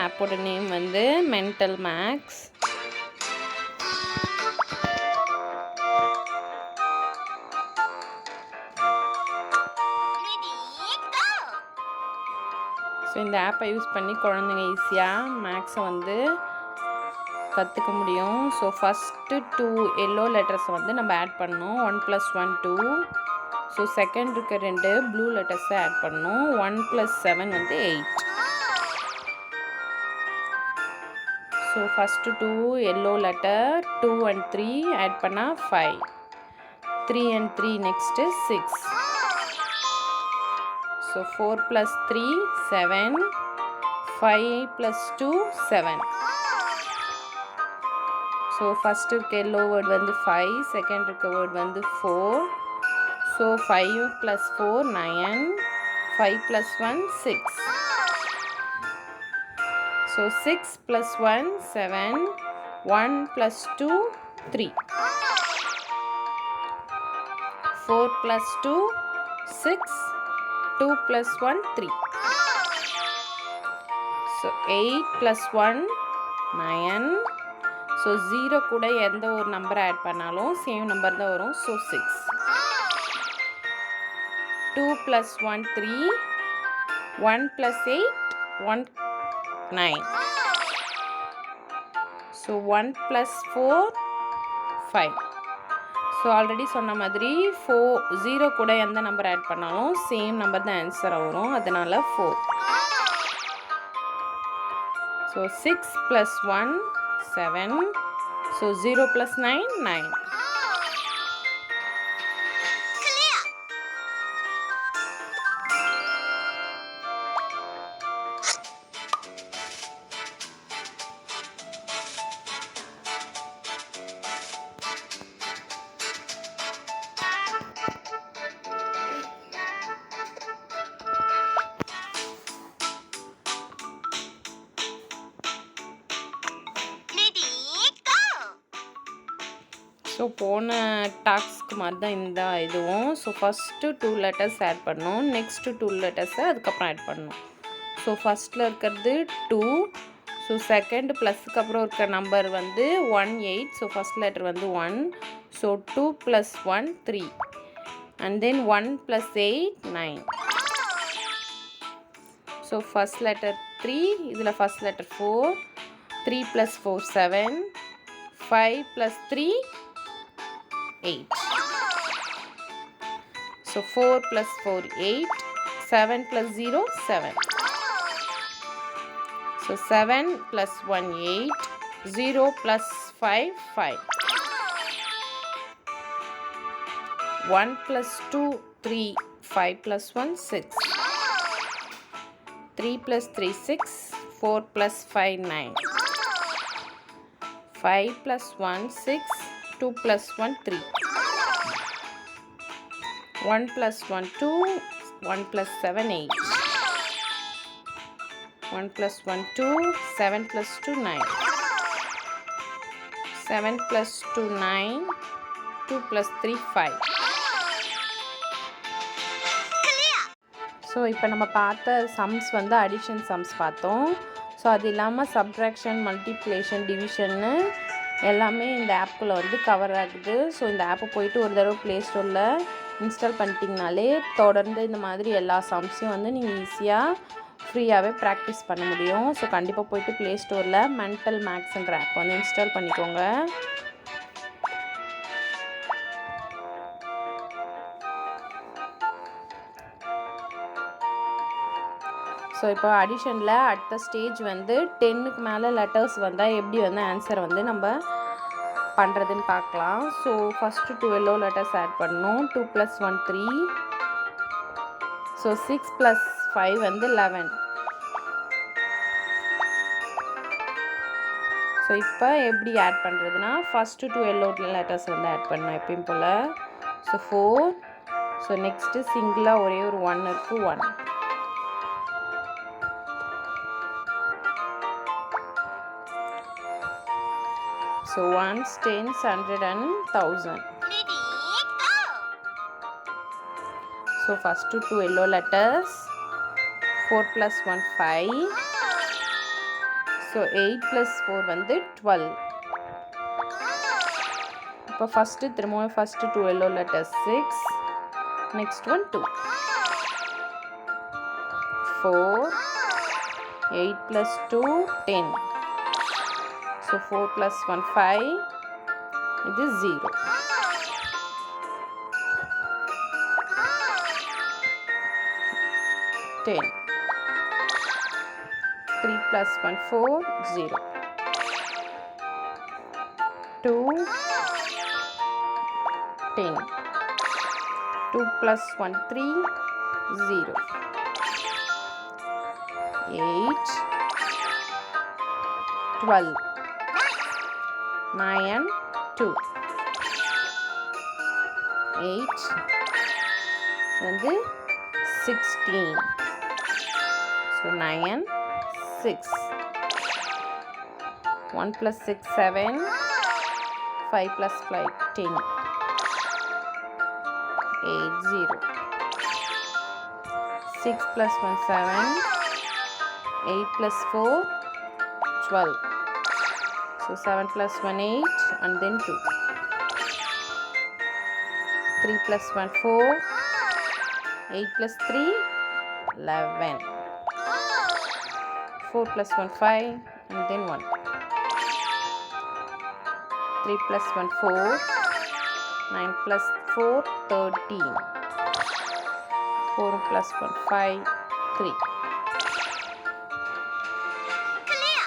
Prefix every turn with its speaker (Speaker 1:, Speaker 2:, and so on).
Speaker 1: ஆப்போட நேம் வந்து mental maths. So இந்த ஆப்பை யூஸ் பண்ணி குழந்தைங்க ஈஸியாக மேக்ஸை வந்து கற்றுக்க முடியும். ஸோ ஃபஸ்ட்டு 2 எல்லோ லெட்டர்ஸை வந்து நம்ம ஆட் பண்ணணும். 1 + 1 2. ஸோ செகண்ட் இருக்க 2 ப்ளூ லெட்டர்ஸை ஆட் பண்ணணும். 1 + 7 வந்து 8. So first 2 yellow letter 2 and 3 add பண்ணால் 5. 3 and 3 next 6. So 4 + 3 7. 5 + 2 7. So first இருக்க எல்லோ வேர்ட் வந்து 5, செகண்ட் இருக்க வேர்ட் வந்து 4. ஸோ 5 + 4 9. 5 + 1 6. ஸோ 6 + 1 7. 1 + 2 3. 4 + 2 6. 2 + 1 3. ஸோ 8 + 1 9. ஸோ 0 கூட எந்த ஒரு நம்பரை ஆட் பண்ணாலும் சேம் நம்பர் தான் வரும். ஸோ 6. 2 + 1 3. 1 + 8 1 9. ஸோ 1 + 4 5. ஸோ ஆல்ரெடி சொன்ன மாதிரி 0 கூட எந்த நம்பர் ஆட் பண்ணாலும் சேம் நம்பர் தான் ஆன்சராக வரும். அதனால் 4. ஸோ 6 + 1 7. ஸோ 0 + 9 9. ஸோ போன டாஸ்க்கு மாதிரி தான் இந்த இதுவும். ஸோ ஃபஸ்ட்டு 2 லெட்டர்ஸ் ஆட் பண்ணணும். நெக்ஸ்ட்டு 2 லெட்டர்ஸை அதுக்கப்புறம் ஆட் பண்ணணும். ஸோ ஃபஸ்ட்டில் இருக்கிறது 2. ஸோ செகண்ட் ப்ளஸ்க்கு அப்புறம் இருக்க நம்பர் வந்து 1 8. ஸோ ஃபஸ்ட் லெட்டர் வந்து 1. So 2 + 1 3. And then 1 + 8 9. So first letter 3. இதில் first letter 4. 3 + 4 7. 5 + 3 8. So 4 + 4 8. 7 + 0 7. So 7 + 1 8. 0 + 5 5. 1 + 2 3. 5 + 1 6. 3 + 3 6. 4 + 5 9. 5 + 1 6. 2 + 1 3. 1 + 1 2. 1 + 7 8. 1 + 1 2. 7 + 2 9. 7 + 2 9. 2 + 3 5. So இப்போ நம்ம பார்த்த சம்ஸ் வந்து அடிஷன் சம்ஸ் பார்த்தோம். ஸோ அது இல்லாமல் சப்ட்ராக்ஷன் மல்டிப்ளிகேஷன் டிவிஷன்னு எல்லாமே இந்த ஆப்புக்குள்ளே வந்து கவர் ஆகுது. ஸோ இந்த ஆப்பை போயிட்டு ஒரு தடவை ப்ளே ஸ்டோரில் இன்ஸ்டால் பண்ணிட்டீங்கனாலே தொடர்ந்து இந்த மாதிரி எல்லா சம்ஸையும் வந்து நீங்கள் ஈஸியாக ஃப்ரீயாகவே ப்ராக்டிஸ் பண்ண முடியும். ஸோ கண்டிப்பாக போயிட்டு ப்ளே ஸ்டோரில் மென்டல் மேக்ஸ்ன்ற ஆப் வந்து இன்ஸ்டால் பண்ணிக்கோங்க. ஸோ இப்போ அடிஷனில் அடுத்த ஸ்டேஜ் வந்து 10க்கு மேலே லெட்டர்ஸ் வந்தால் எப்படி வந்து ஆன்சரை வந்து நம்ம பண்ணுறதுன்னு பார்க்கலாம். So first 2 yellow letters add பண்ணணும். 2 + 1 3. ஸோ 6 + 5 வந்து 11. ஸோ இப்போ எப்படி ஆட் பண்ணுறதுனா ஃபஸ்ட்டு 2 எல்லோ லெட்டர்ஸ் வந்து ஆட் பண்ணணும் எப்பயும் போல். ஸோ 4. ஸோ நெக்ஸ்ட்டு சிங்கிளாக ஒரே ஒரு 1 இருக்குது 1. So 1s, 10s, 100 and 1000. So first 2 yellow letters. 4 + 1 5. So 8 plus 4 வந்து 12. இப்போ first 2 yellow letters 6. Next one 2. 4. 8 plus 2 10. So 4 plus 1 5. It is 0. 10. 3 plus 1 4 0. 2 10. 2 plus 1 3 0. 8 12. 9 2. 8 வந்து 16. So 9 6. 1 plus 6 7. 5 plus 5 10. 8 0. 6 plus 1 7. 8 plus 4 12. So 7 plus 1 8 and then 2. 3 plus 1 4. 8 plus 3 11. 4 plus 1 5 and then 1. 3 plus 1 4. 9 plus 4 13. 4 plus 1 5 3.